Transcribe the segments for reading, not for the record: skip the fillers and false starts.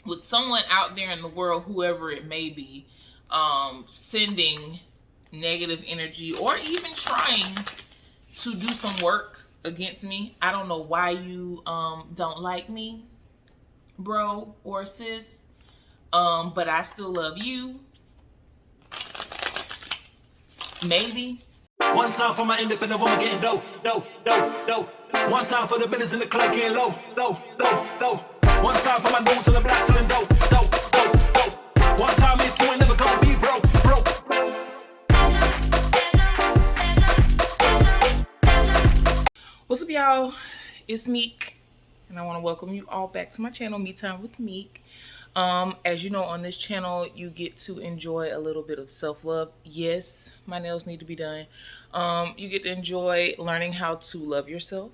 with someone out there in the world, whoever it may be, sending negative energy or even trying to do some work against me. I don't know why you don't like me, bro or sis. But I still love you. Maybe. One time for my independent woman getting dough, dough, dough, dough. One time for the business in the club getting low, low, low, low. One time for my dudes in the black selling dough, dough, dough, dough. One time if you ain't never gonna be broke, broke. What's up, y'all? It's Meek, and I want to welcome you all back to my channel, Me Time with Meek. As you know, on this channel, you get to enjoy a little bit of self-love. Yes, my nails need to be done. You get to enjoy learning how to love yourself.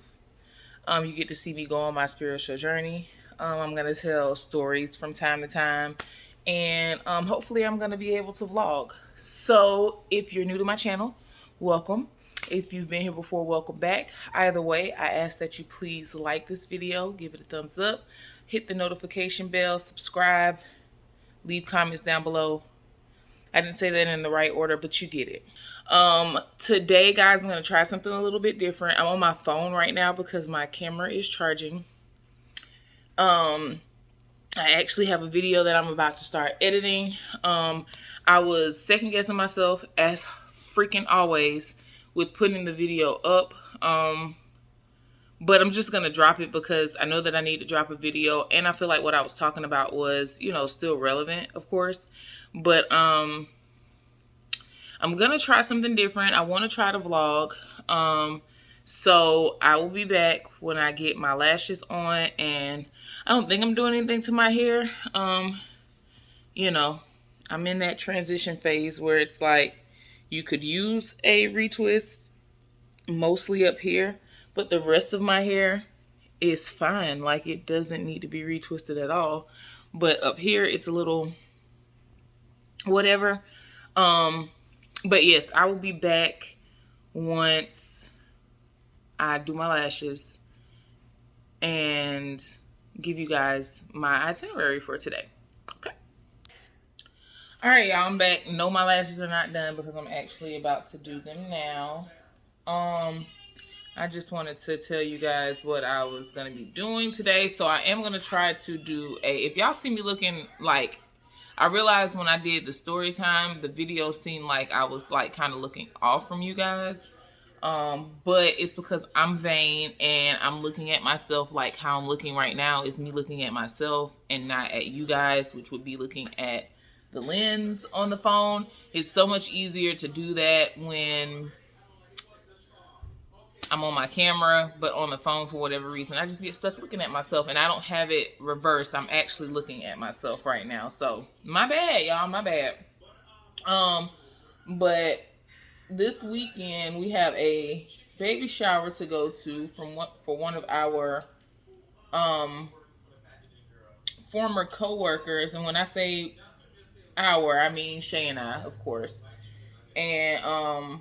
You get to see me go on my spiritual journey. I'm going to tell stories from time to time, and hopefully I'm going to be able to vlog. So if you're new to my channel, welcome. If you've been here before, welcome back. Either way, I ask that you please like this video, give it a thumbs up, hit the notification bell, subscribe, leave comments down below. I didn't say that in the right order, but you get it. Today, guys, I'm going to try something a little bit different. I'm on my phone right now because my camera is charging. I actually have a video that I'm about to start editing. I was second guessing myself as freaking always with putting the video up. But I'm just going to drop it because I know that I need to drop a video. And I feel like what I was talking about was, you know, still relevant, of course. But I'm going to try something different. I want to try to vlog. So I will be back when I get my lashes on. And I don't think I'm doing anything to my hair. You know, I'm in that transition phase where it's like you could use a retwist mostly up here, but the rest of my hair is fine. Like, it doesn't need to be retwisted at all. But up here, it's a little whatever. But yes, I will be back once I do my lashes and give you guys my itinerary for today. Okay. All right, y'all, I'm back. No, my lashes are not done because I'm actually about to do them now. I just wanted to tell you guys what I was going to be doing today. So I am going to try to do if y'all see me looking like, I realized when I did the story time, the video seemed like I was like kind of looking off from you guys. But it's because I'm vain and I'm looking at myself like how I'm looking right now is me looking at myself and not at you guys, which would be looking at the lens on the phone. It's so much easier to do that when I'm on my camera, but on the phone for whatever reason, I just get stuck looking at myself and I don't have it reversed. I'm actually looking at myself right now. So my bad, y'all, my bad. But this weekend we have a baby shower to go to for one of our former co-workers. And when I say our, I mean Shay and I, of course. And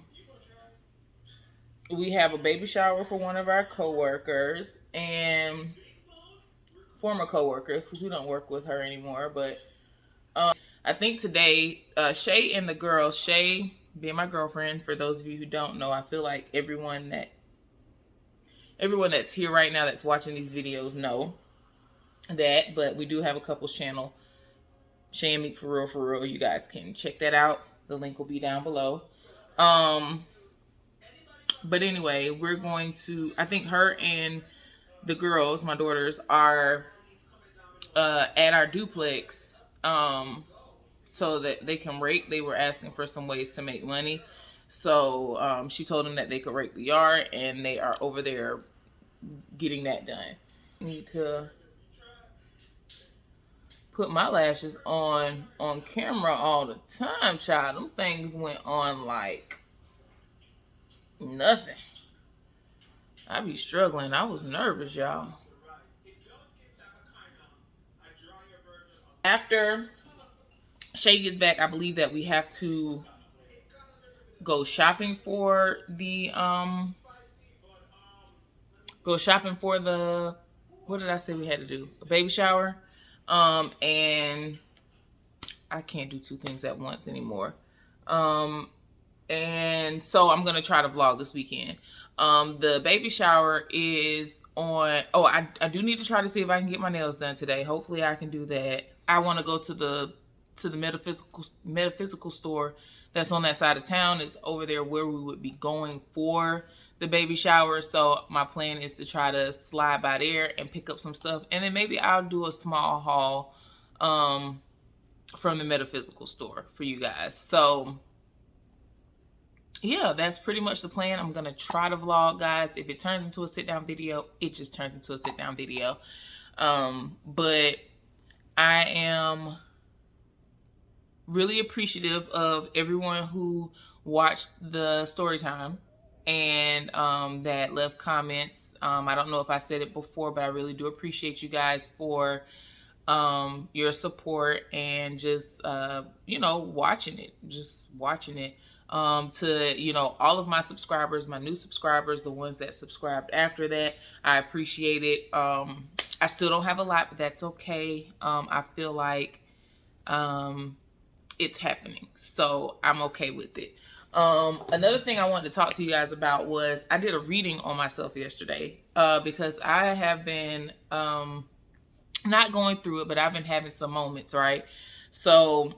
we have a baby shower for one of our co-workers and former co-workers because we don't work with her anymore. But I think today, Shay and the girls, Shay being my girlfriend, for those of you who don't know, I feel like everyone that's here right now that's watching these videos know that. But we do have a couples channel, Shay and Meek for real. You guys can check that out. The link will be down below. But anyway, we're going to, I think her and the girls, my daughters, are at our duplex so that they can rake. They were asking for some ways to make money. So she told them that they could rake the yard, and they are over there getting that done. I need to put my lashes on camera all the time, child. Them things went on like nothing. I be struggling. I was nervous, y'all. After Shay gets back, I believe that we have to go shopping for the what did I say we had to do? A baby shower. And I can't do two things at once anymore. And so I'm gonna try to vlog this weekend. The baby shower is on. Oh, I do need to try to see if I can get my nails done today. Hopefully I can do that. I want to go to the metaphysical store that's on that side of town. It's over there where we would be going for the baby shower. So my plan is to try to slide by there and pick up some stuff, and then maybe I'll do a small haul from the metaphysical store for you guys. So yeah, that's pretty much the plan. I'm gonna try to vlog, guys. If it turns into a sit down video, it just turns into a sit down video. But I am really appreciative of everyone who watched the story time and that left comments. I don't know if I said it before, but I really do appreciate you guys for your support and just watching it, to all of my subscribers, my new subscribers, the ones that subscribed after that, I appreciate it. I still don't have a lot, but that's okay. I feel like it's happening, so I'm okay with it. Another thing I wanted to talk to you guys about was I did a reading on myself yesterday because I have been not going through it, but I've been having some moments, right? So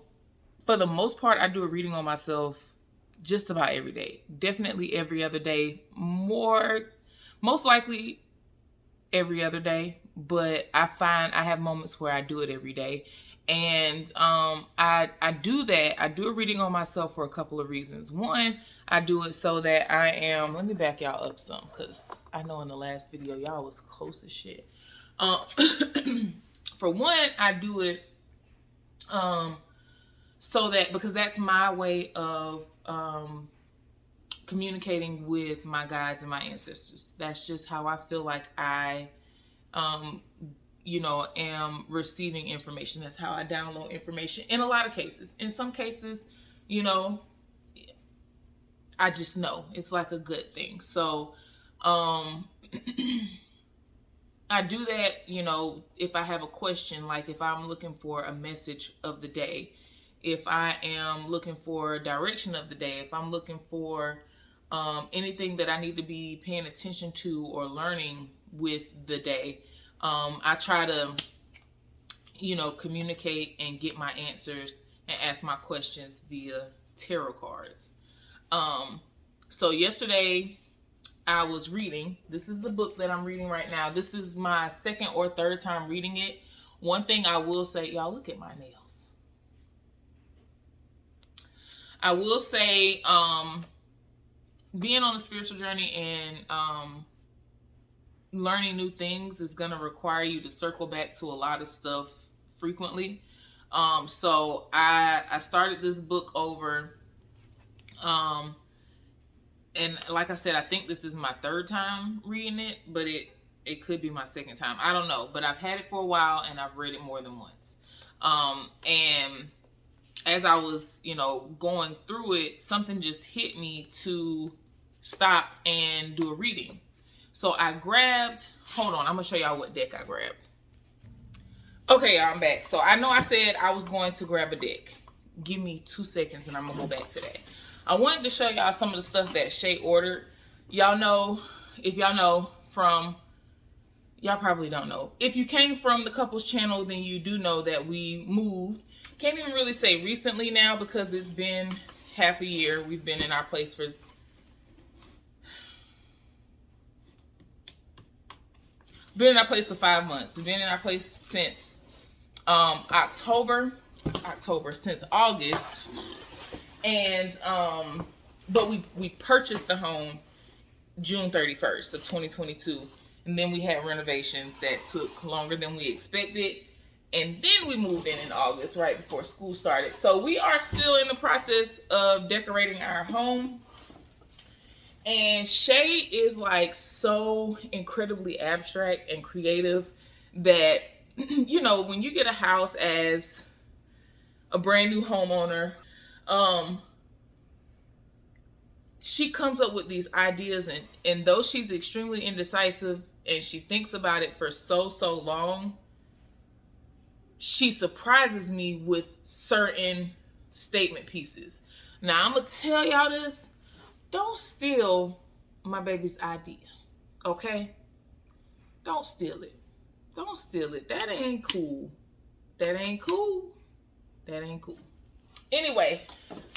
for the most part, I do a reading on myself just about every day. Definitely every other day. Most likely every other day, but I find I have moments where I do it every day. And I do that. I do a reading on myself for a couple of reasons. One, I do it so that I am, let me back y'all up some, because I know in the last video y'all was close as shit. For one, I do it so that, because that's my way of communicating with my guides and my ancestors. That's just how I feel like I am receiving information. That's how I download information in a lot of cases. In some cases, I just know it's like a good thing. So I do that, if I have a question, like if I'm looking for a message of the day, if I am looking for direction of the day, if I'm looking for anything that I need to be paying attention to or learning with the day, I try to, communicate and get my answers and ask my questions via tarot cards. So yesterday I was reading. This is the book that I'm reading right now. This is my second or third time reading it. One thing I will say, y'all, look at my nails. I will say, being on a spiritual journey and learning new things is going to require you to circle back to a lot of stuff frequently. So I started this book over, and like I said, I think this is my third time reading it, but it could be my second time. I don't know, but I've had it for a while and I've read it more than once. And as I was, going through it, something just hit me to stop and do a reading. So I grabbed, hold on, I'm gonna show y'all what deck I grabbed. Okay, y'all, I'm back. So I know I said I was going to grab a deck. Give me 2 seconds and I'm gonna go back to that. I wanted to show y'all some of the stuff that Shay ordered. Y'all know, if y'all know from, y'all probably don't know. If you came from the couples channel, then you do know that we moved. Can't even really say recently now because it's been half a year. We've been in our place for been in our place for 5 months. We've been in our place since October, since August. And but we purchased the home June 31st of 2022, and then we had renovations that took longer than we expected, and then we moved in August, right before school started. So we are still in the process of decorating our home. And Shay is like so incredibly abstract and creative that, when you get a house as a brand new homeowner, she comes up with these ideas, and though she's extremely indecisive and she thinks about it for so long, she surprises me with certain statement pieces. Now, I'm going to tell y'all this. Don't steal my baby's idea, okay? Don't steal it. Don't steal it. That ain't cool. That ain't cool. That ain't cool. Anyway,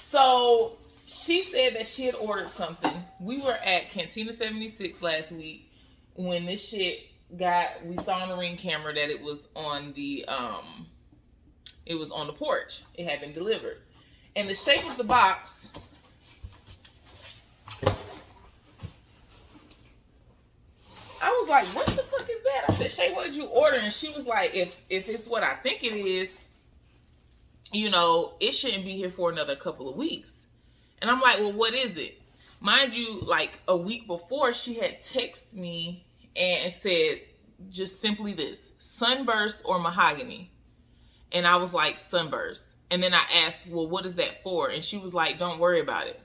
so she said that she had ordered something. We were at Cantina 76 last week when this shit we saw on the Ring camera that it was on the porch. It had been delivered. And the shape of the box, I was like, what the fuck is that? I said, Shay, what did you order? And she was like, if it's what I think it is, you know, it shouldn't be here for another couple of weeks. And I'm like, well, what is it? Mind you, like a week before, she had texted me and said just simply this: sunburst or mahogany. And I was like, sunburst. And then I asked, well, what is that for? And she was like, don't worry about it.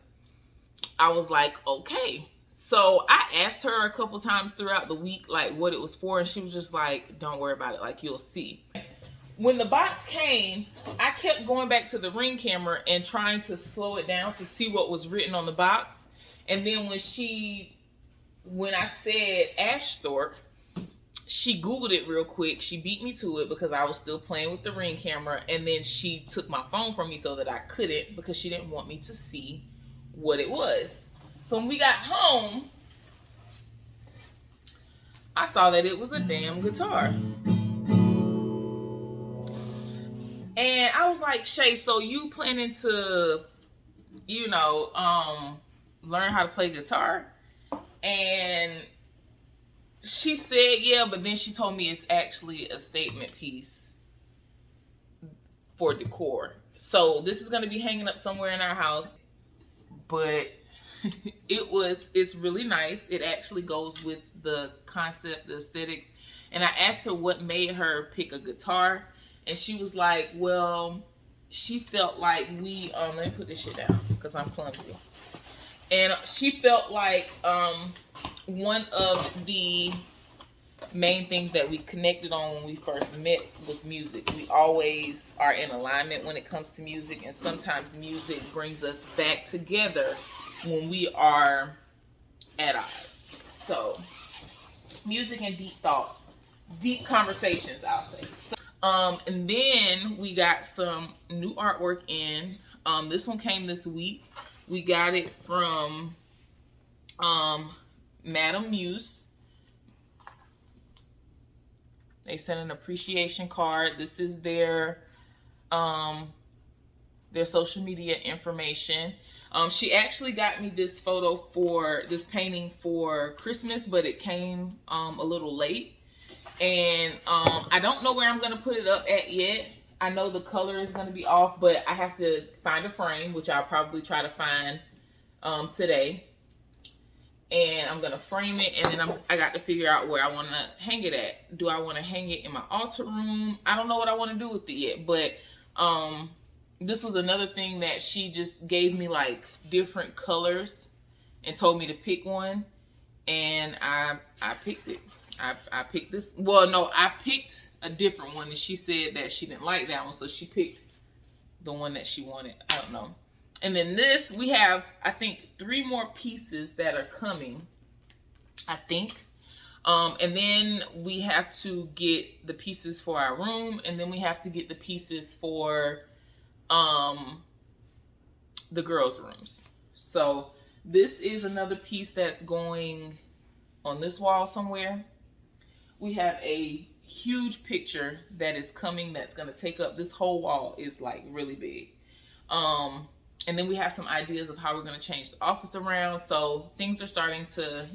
I was like, okay. So I asked her a couple times throughout the week, like, what it was for. And she was just like, don't worry about it. Like, you'll see. When the box came, I kept going back to the Ring camera and trying to slow it down to see what was written on the box. And then when I said Ashthorpe, she Googled it real quick. She beat me to it because I was still playing with the Ring camera. And then she took my phone from me so that I couldn't, because she didn't want me to see what it was. So when we got home, I saw that it was a damn guitar. And I was like, Shay, so you planning to, you know, learn how to play guitar? And she said, yeah, but then she told me it's actually a statement piece for decor. So this is going to be hanging up somewhere in our house. But it's really nice. It actually goes with the concept, the aesthetics. And I asked her what made her pick a guitar. And she was like, well, she felt like let me put this shit down because I'm clumsy. And she felt like one of the main things that we connected on when we first met was music. We always are in alignment when it comes to music, and sometimes music brings us back together when we are at odds. So, music and deep thought, deep conversations, I'll say. And then we got some new artwork in. This one came this week. We got it from Madam Muse. They sent an appreciation card. This is their social media information. She actually got me this painting for Christmas, but it came a little late. And I don't know where I'm going to put it up at yet. I know the color is going to be off, but I have to find a frame, which I'll probably try to find today. And I'm going to frame it, and then I got to figure out where I want to hang it at. Do I want to hang it in my altar room? I don't know what I want to do with it yet, but this was another thing that she just gave me, like, different colors and told me to pick one, and I picked it. I picked this. Well, no, I picked a different one, and she said that she didn't like that one, so she picked the one that she wanted. I don't know. And then this, we have, I think, 3 more pieces that are coming, I think. And then we have to get the pieces for our room, and then we have to get the pieces for the girls' rooms. So this is another piece that's going on this wall somewhere. We have a huge picture that is coming that's going to take up this whole wall. Is like really big. And then we have some ideas of how we're going to change the office around. So things are starting to,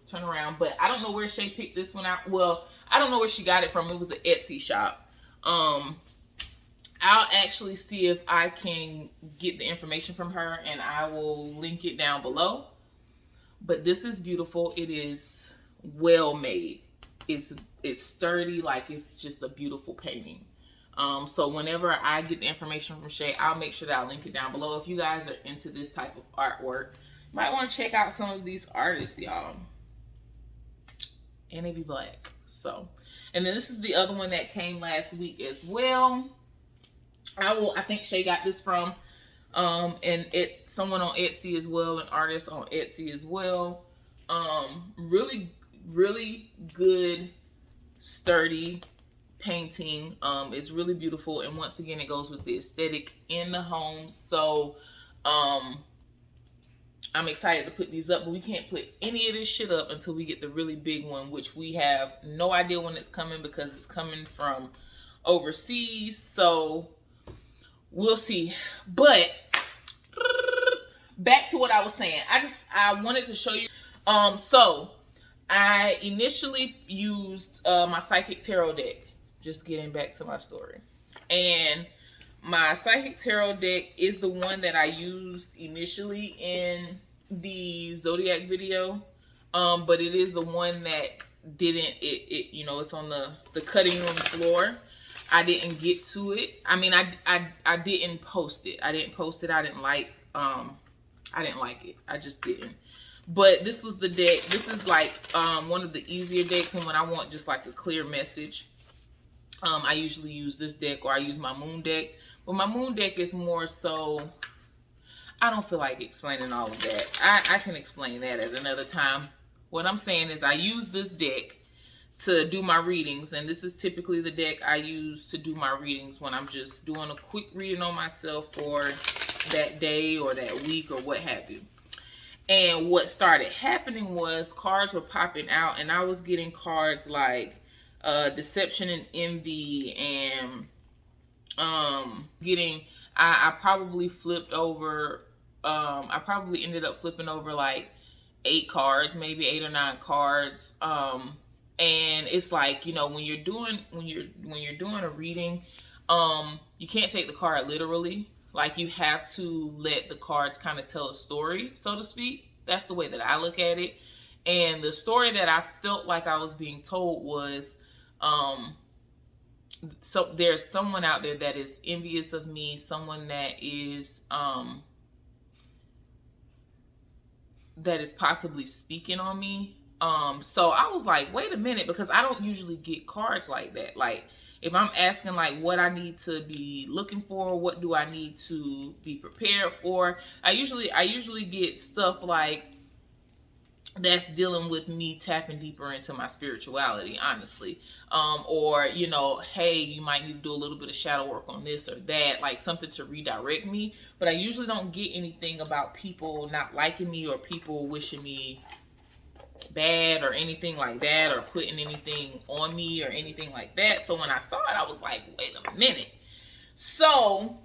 turn around. But I don't know where Shay picked this one out. Well, I don't know where she got it from. It was an Etsy shop. I'll actually see if I can get the information from her, and I will link it down below. But this is beautiful. It is well made. It's sturdy, like it's just a beautiful painting. So whenever I get the information from Shay, I'll make sure that I'll link it down below. If you guys are into this type of artwork, you might want to check out some of these artists, y'all. And they be black. So And then this is the other one that came last week as well. I think Shay got this from and someone on Etsy as well, an artist on Etsy as well. Really, really good, sturdy painting. It's really beautiful, and once again, it goes with the aesthetic in the home. So, I'm excited to put these up, but we can't put any of this shit up until we get the really big one, which we have no idea when it's coming because it's coming from overseas. So we'll see. But back to what I was saying. I wanted to show you. So I initially used my Psychic Tarot deck. Just getting back to my story. And my Psychic Tarot deck is the one that I used initially in the Zodiac video. But it is the one that didn't, it's on the cutting room floor. I didn't get to it. I mean, I didn't post it. I didn't post it. I didn't like it. I just didn't. But this was the deck. This is like one of the easier decks, and when I want just like a clear message, I usually use this deck, or I use my moon deck. But my moon deck is more so, I don't feel like explaining all of that. I can explain that at another time. What I'm saying is I use this deck to do my readings, and this is typically the deck I use to do my readings when I'm just doing a quick reading on myself for that day or that week or what have you. And what started happening was cards were popping out, and I was getting cards like deception and envy, and I probably flipped over, I probably ended up flipping over like 8 cards, maybe 8 or 9 cards. And it's like, when you're doing a reading, you can't take the card literally. Like, you have to let the cards kind of tell a story, so to speak. That's the way that I look at it. And the story that I felt like I was being told was, so there's someone out there that is envious of me, someone that is possibly speaking on me. So I was like, wait a minute, because I don't usually get cards like that. Like, if I'm asking like what I need to be looking for, what do I need to be prepared for, I usually get stuff like that's dealing with me tapping deeper into my spirituality, honestly. Or, hey, you might need to do a little bit of shadow work on this or that, like something to redirect me. But I usually don't get anything about people not liking me or people wishing me bad or anything like that, or putting anything on me or anything like that. So when I saw it, I was like, wait a minute. So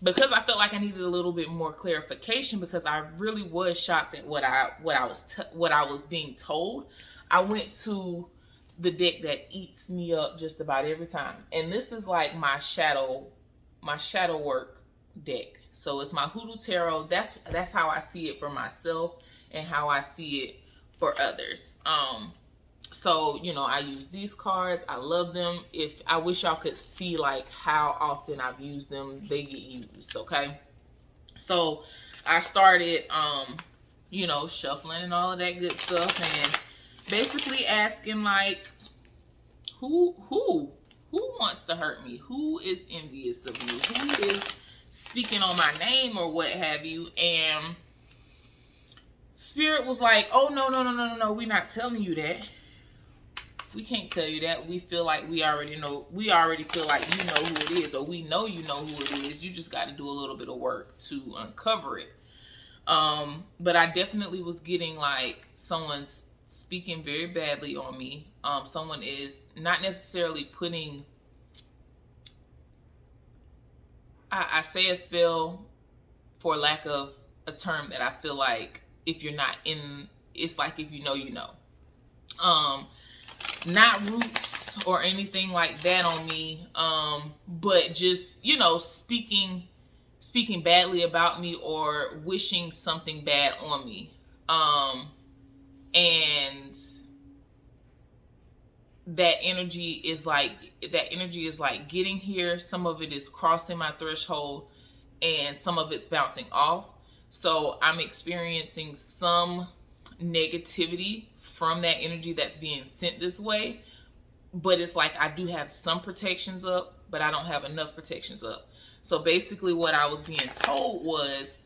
because I felt like I needed a little bit more clarification, because I really was shocked at what I was being told, I went to the deck that eats me up just about every time. And this is like my shadow work deck. So it's my Hoodoo Tarot. That's how I see it for myself and how I see it for others. So, I use these cards. I love them. I wish y'all could see like how often I've used them. They get used, okay? So I started, shuffling and all of that good stuff, and basically asking like, who wants to hurt me? Who is envious of me? Who is speaking on my name or what have you? And Spirit was like, oh, no, we're not telling you that. We can't tell you that. We feel like we already know. We already feel like you know who it is, or we know you know who it is. You just got to do a little bit of work to uncover it. But I definitely was getting like someone's speaking very badly on me. Someone is not necessarily putting, I say a spell for lack of a term that I feel like if you're not in, it's like if you know, you know. Not roots or anything like that on me, but just, speaking badly about me or wishing something bad on me. And that energy is like getting here. Some of it is crossing my threshold and some of it's bouncing off. So I'm experiencing some negativity from that energy that's being sent this way. but it's like I do have some protections up, but I don't have enough protections up. So basically what I was being told was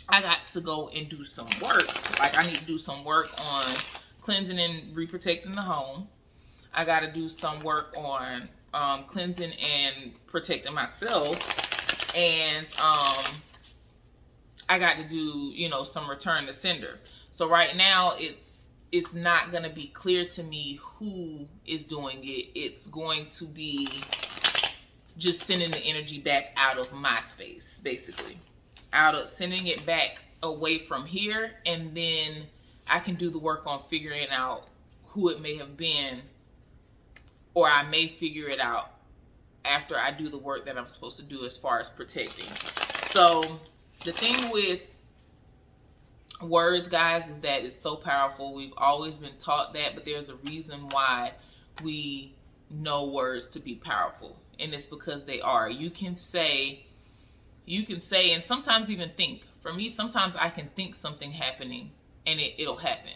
I got to go and do some work. Like I need to do some work on cleansing and reprotecting the home. I got to do some work on cleansing and protecting myself. And I got to do, you know, some return to sender. So right now it's not going to be clear to me who is doing it. It's going to be just sending the energy back out of my space, basically. Out of sending it back away from here, and then I can do the work on figuring out who it may have been, or I may figure it out after I do the work that I'm supposed to do as far as protecting. So the thing with words, guys, is that it's so powerful. We've always been taught that, but there's a reason why we know words to be powerful, and it's because they are. You can say, and sometimes even think. For me, sometimes I can think something happening, and it'll happen.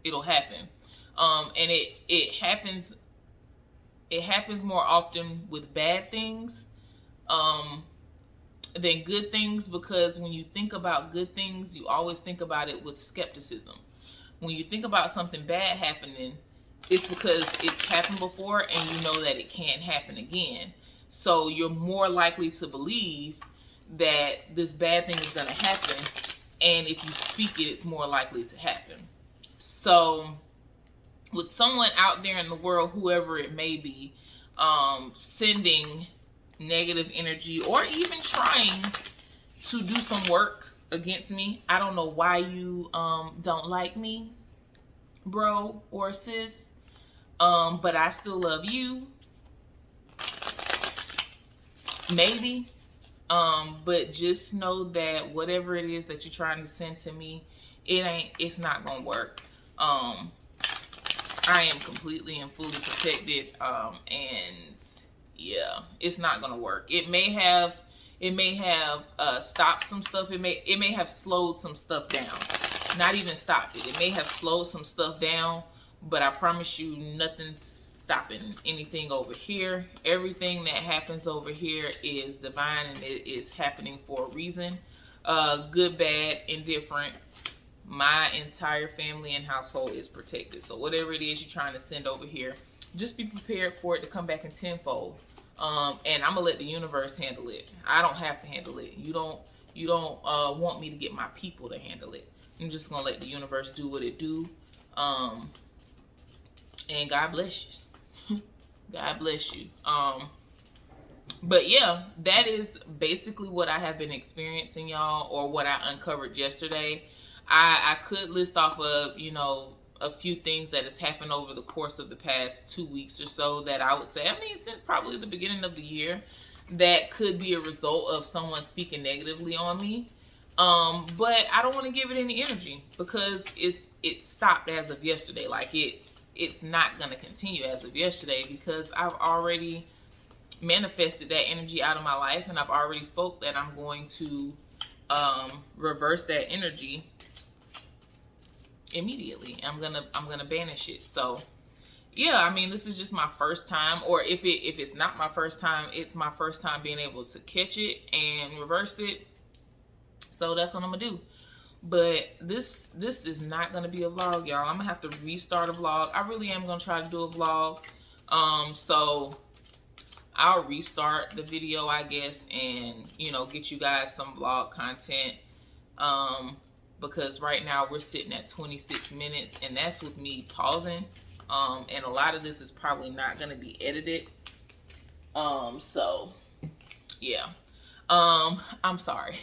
It'll happen, and it happens. It happens more often with bad things than good things, because when you think about good things, you always think about it with skepticism. When you think about something bad happening, it's because it's happened before and you know that it can't happen again. So you're more likely to believe that this bad thing is going to happen, and if you speak it, it's more likely to happen. So with someone out there in the world, whoever it may be, sending negative energy or even trying to do some work against me, I don't know why you don't like me, bro or sis, but I still love you, maybe. But just know that whatever it is that you're trying to send to me, it's not gonna work. I am completely and fully protected, and yeah, it's not gonna work. It may have stopped some stuff. It may have slowed some stuff down. Not even stopped it. It may have slowed some stuff down, but I promise you, nothing's stopping anything over here. Everything that happens over here is divine, and it is happening for a reason. Good, bad, indifferent. My entire family and household is protected. So whatever it is you're trying to send over here, just be prepared for it to come back in tenfold. And I'm gonna let the universe handle it. I don't have to handle it. You don't want me to get my people to handle it. I'm just gonna let the universe do what it do. And God bless you. God bless you. But yeah, that is basically what I have been experiencing, y'all, or what I uncovered yesterday. I could list off of, a few things that has happened over the course of the past 2 weeks or so that I would say, since probably the beginning of the year, that could be a result of someone speaking negatively on me. But I don't want to give it any energy, because it stopped as of yesterday. Like it's not going to continue as of yesterday, because I've already manifested that energy out of my life, and I've already spoke that I'm going to reverse that energy immediately. I'm gonna banish it. So yeah, this is just my first time, or if it's not my first time, it's my first time being able to catch it and reverse it. So that's what I'm gonna do. But this is not gonna be a vlog, y'all. I'm gonna have to restart a vlog. I really am gonna try to do a vlog. So I'll restart the video, I guess, and get you guys some vlog content. Because right now we're sitting at 26 minutes, and that's with me pausing. And a lot of this is probably not going to be edited. So yeah. I'm sorry.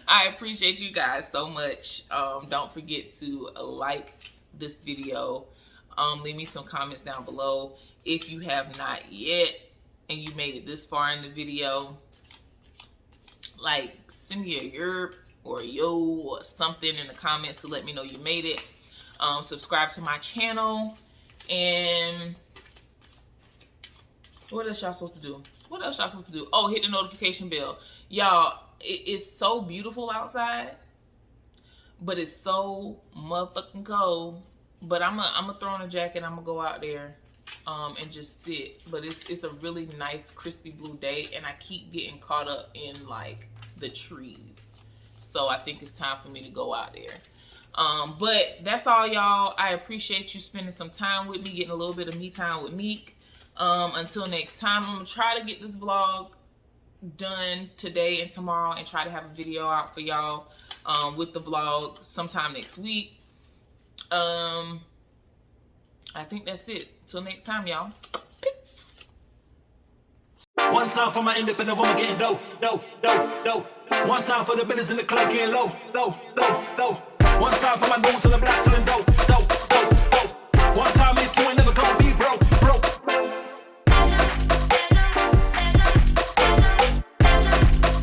I appreciate you guys so much. Don't forget to like this video. Leave me some comments down below. If you have not yet and you made it this far in the video, like send me a yerp or yo or something in the comments to let me know you made it. Subscribe to my channel, and what else y'all supposed to do? Oh, hit the notification bell. Y'all, it's so beautiful outside, but it's so motherfucking cold But I'm gonna throw on a jacket. I'm gonna go out there, and just sit. But it's a really nice crispy blue day, and I keep getting caught up in like the trees. So I think it's time for me to go out there. But that's all, y'all. I appreciate you spending some time with me, getting a little bit of me time with Meek. Until next time, I'm gonna try to get this vlog done today and tomorrow, and try to have a video out for y'all with the vlog sometime next week. I think that's it. Till next time, y'all. Peace. One time for my independent woman getting dough, dough, dough, dough. One time for the business in the club getting low, low, low, low. One time for my dudes in the black selling dough, dough.